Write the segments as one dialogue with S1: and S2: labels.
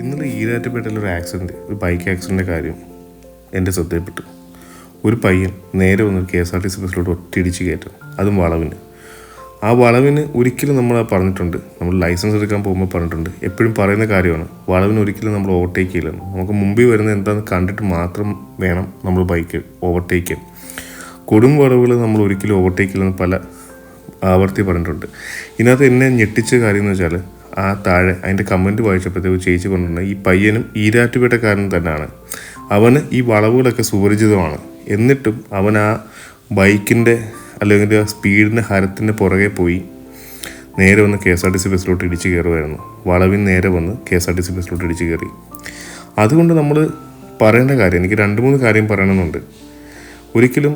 S1: ഇന്നലെ ഈരാറ്റുപേട്ടയിലൊരു ആക്സിഡൻറ്റ്, ഒരു ബൈക്ക് ആക്സിഡൻറ്റിൻ്റെ കാര്യം എൻ്റെ ശ്രദ്ധയിൽപ്പെട്ടു. ഒരു പയ്യൻ നേരെ വന്ന് KSRTC ബസ്സിലോട്ട് ഒറ്റയിടിച്ച് കയറ്റും, അതും വളവിന്. ആ വളവിന് ഒരിക്കലും നമ്മൾ പറഞ്ഞിട്ടുണ്ട്, നമ്മൾ ലൈസൻസ് എടുക്കാൻ പോകുമ്പോൾ പറഞ്ഞിട്ടുണ്ട്, എപ്പോഴും പറയുന്ന കാര്യമാണ്, വളവിന് ഒരിക്കലും നമ്മൾ ഓവർടേക്ക് ചെയ്യില്ലെന്ന്. നമുക്ക് മുമ്പിൽ വരുന്നത് എന്താണെന്ന് കണ്ടിട്ട് മാത്രം വേണം നമ്മൾ ബൈക്ക് ഓവർടേക്ക് ചെയ്യാൻ. കൊടും വളവുകൾ നമ്മൾ ഒരിക്കലും ഓവർടേക്ക് ചെയ്യില്ലെന്ന് പല ആവർത്തി പറഞ്ഞിട്ടുണ്ട്. ഇതിനകത്ത് എന്നെ ഞെട്ടിച്ച കാര്യം എന്ന് വെച്ചാൽ, ആ താഴെ അതിൻ്റെ കമൻറ്റ് വായിച്ചപ്പോഴത്തേക്ക് ചേച്ചി പറഞ്ഞിട്ടുണ്ട്, ഈ പയ്യനും ഈരാറ്റുപേട്ടക്കാരൻ തന്നെയാണ്, അവന് ഈ വളവുകളൊക്കെ സുപരിചിതമാണ്, എന്നിട്ടും അവൻ ആ ബൈക്കിൻ്റെ അല്ലെങ്കിൽ ആ സ്പീഡിൻ്റെ ഹരത്തിൻ്റെ പുറകെ പോയി നേരെ വന്ന് KSRTC ബസ്സിലോട്ട് ഇടിച്ച് കയറുമായിരുന്നു. വളവിന് നേരെ വന്ന് KSRTC ബസ്സിലോട്ട് ഇടിച്ച് കയറി. അതുകൊണ്ട് നമ്മൾ പറയേണ്ട കാര്യം, എനിക്ക് 2-3 കാര്യം പറയണമെന്നുണ്ട്. ഒരിക്കലും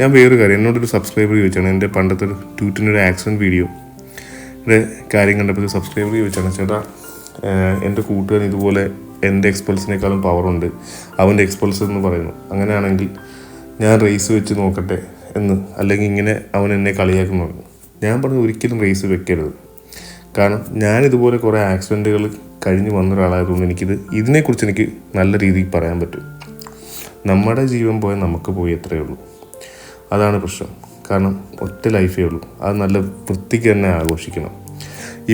S1: ഞാൻ വേറൊരു കാര്യം, എന്നോടൊരു സബ്സ്ക്രൈബർ ചോദിച്ചാണ്, എൻ്റെ പണ്ടത്തെ ഒരു ട്യൂറ്റിൻ്റെ ഒരു ആക്സിഡൻറ്റ് വീഡിയോയുടെ കാര്യം കണ്ടപ്പോൾ സബ്സ്ക്രൈബർ ചോദിച്ചാണ്, ചേട്ടാ എൻ്റെ കൂട്ടുകാരൻ ഇതുപോലെ എൻ്റെ എക്സ്പൾസിനേക്കാളും പവറുണ്ട്, അവൻ്റെ എക്സ്പൾസ് എന്ന് പറയുന്നു, അങ്ങനെയാണെങ്കിൽ ഞാൻ റേസ് വെച്ച് നോക്കട്ടെ എന്ന്, അല്ലെങ്കിൽ ഇങ്ങനെ അവൻ എന്നെ കളിയാക്കുന്നു. ഞാൻ പറഞ്ഞു ഒരിക്കലും റേസ് വെക്കരുത്. കാരണം ഞാനിതുപോലെ കുറേ ആക്സിഡൻറ്റുകൾ കഴിഞ്ഞ് വന്ന ഒരാളായതുകൊണ്ട് ഇതിനെക്കുറിച്ച് എനിക്ക് നല്ല രീതിയിൽ പറയാൻ പറ്റും. നമ്മുടെ ജീവൻ പോയാൽ നമുക്ക് പോയി എത്രയേ ഉള്ളൂ, അതാണ് പ്രശ്നം. കാരണം ഒറ്റ ലൈഫേ ഉള്ളൂ, അത് നല്ല വൃത്തിക്ക് തന്നെ ആഘോഷിക്കണം.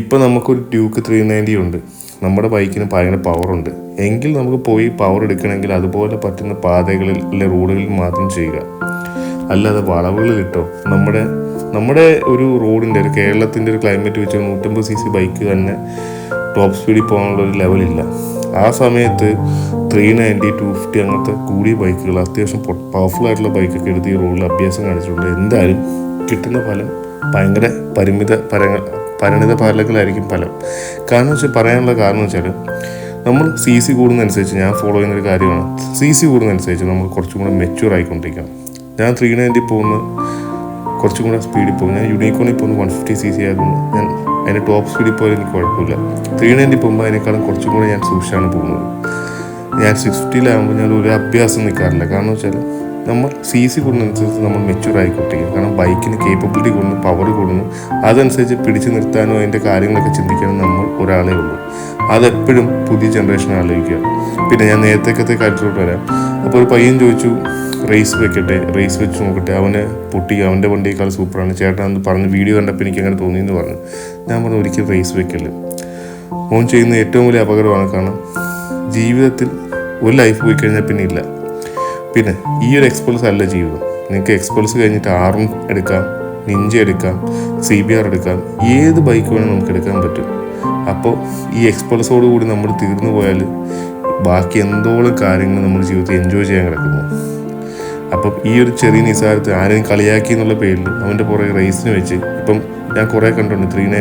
S1: ഇപ്പം നമുക്കൊരു ഡ്യൂക്ക് 390 ഉണ്ട്, നമ്മുടെ ബൈക്കിന് ഭയങ്കര പവറുണ്ട്, എങ്കിൽ നമുക്ക് പോയി പവർ എടുക്കണമെങ്കിൽ അതുപോലെ പറ്റുന്ന പാതകളിൽ അല്ലെ റോഡുകളിൽ മാത്രം ചെയ്യുക, അല്ലാതെ വളവുകളിലിട്ടോ. നമ്മുടെ ഒരു റോഡിൻ്റെ ഒരു കേരളത്തിൻ്റെ ഒരു ക്ലൈമറ്റ് വെച്ച് 150cc ബൈക്ക് തന്നെ ടോപ്പ് സ്പീഡിൽ പോകാനുള്ള ഒരു ലെവലില്ല. ആ സമയത്ത് 390, 250 അങ്ങനത്തെ കൂടിയ ബൈക്കുകൾ, അത്യാവശ്യം പവർഫുൾ ആയിട്ടുള്ള ബൈക്കൊക്കെ എടുത്ത് ഈ റോഡിൽ അഭ്യാസം കാണിച്ചിട്ടുണ്ട്. എന്തായാലും കിട്ടുന്ന ഫലം ഭയങ്കര പരിണിത ഫലങ്ങളായിരിക്കും ഫലം. പറയാനുള്ള കാരണം വെച്ചാൽ, നമ്മൾ CC കൂടുന്നതനുസരിച്ച്, ഞാൻ ഫോളോ ചെയ്യുന്നൊരു കാര്യമാണ്, CC കൂടുന്നതനുസരിച്ച് നമ്മൾ കുറച്ചും കൂടെ മെച്യൂർ ആയിക്കൊണ്ടിരിക്കണം. ഞാൻ 390 പോകുന്ന കുറച്ചും കൂടെ സ്പീഡിൽ പോകും. ഞാൻ യൂണിക്കോണിൽ പോകുന്ന 150cc ആയതുകൊണ്ട് ഞാൻ അതിൻ്റെ ടോപ്പ് സ്പീഡിൽ പോയാൽ എനിക്ക് കുഴപ്പമില്ല. 390 പോകുമ്പോൾ അതിനേക്കാളും കുറച്ചും കൂടെ ഞാൻ സൂക്ഷിച്ചാണ് പോകുന്നത്. ഞാൻ 650 ഞാൻ ഒരു അഭ്യാസം നിൽക്കാറില്ല. കാരണം വെച്ചാൽ നമ്മൾ CC കൂടുന്നതനുസരിച്ച് നമ്മൾ മെച്യൂർ ആയിക്കൊണ്ടിരിക്കും. കാരണം ബൈക്കിന് കേപ്പബിലിറ്റി കൂടുന്നു, പവർ കൂടുന്നു, അതനുസരിച്ച് പിടിച്ചു നിർത്താനോ അതിൻ്റെ കാര്യങ്ങളൊക്കെ ചിന്തിക്കാനോ നമ്മൾ ഒരാളേ ഉള്ളൂ. അതെപ്പോഴും പുതിയ ജനറേഷൻ ആലോചിക്കുക. പിന്നെ ഞാൻ നേരത്തേക്കത്തെ കാര്യത്തിലോട്ട് വരാം. അപ്പോൾ ഒരു പയ്യൻ ചോദിച്ചു, റേസ് വെച്ച് നോക്കട്ടെ, അവന് അവൻ്റെ വണ്ടിയേക്കാൾ സൂപ്പറാണ് ചേട്ടൻ എന്ന് പറഞ്ഞ് വീഡിയോ കണ്ടപ്പോൾ എനിക്ക് അങ്ങനെ തോന്നിയെന്ന് പറഞ്ഞു. ഞാൻ പറഞ്ഞു ഒരിക്കലും റേസ് വെക്കല്, മോൻ ചെയ്യുന്ന ഏറ്റവും വലിയ അപകടമാണ്. കാരണം ജീവിതത്തിൽ ഒരു ലൈഫ് പോയി കഴിഞ്ഞാൽ പിന്നെ ഇല്ല. പിന്നെ ഈ ഒരു എക്സ്പൾസ് അല്ല ജീവിതം. നിങ്ങൾക്ക് എക്സ്പൾസ് കഴിഞ്ഞിട്ട് ആറും എടുക്കാം, നിഞ്ച എടുക്കാം, CBR എടുക്കാം, ഏത് ബൈക്ക് വേണം നമുക്ക് എടുക്കാൻ പറ്റും. അപ്പോൾ ഈ എക്സ്പൾസോട് കൂടി നമ്മൾ തീർന്നു പോയാൽ ബാക്കി എന്തോളം കാര്യങ്ങൾ നമ്മുടെ ജീവിതത്തിൽ എൻജോയ് ചെയ്യാൻ കിടക്കുന്നു. അപ്പം ഈ ഒരു ചെറിയ നിസാരത്തെ ആരെയും കളിയാക്കി എന്നുള്ള പേരിൽ അവൻ്റെ പുറകെ റേസിന് വെച്ച്, ഇപ്പം ഞാൻ കുറേ കണ്ടിട്ടുണ്ട് 390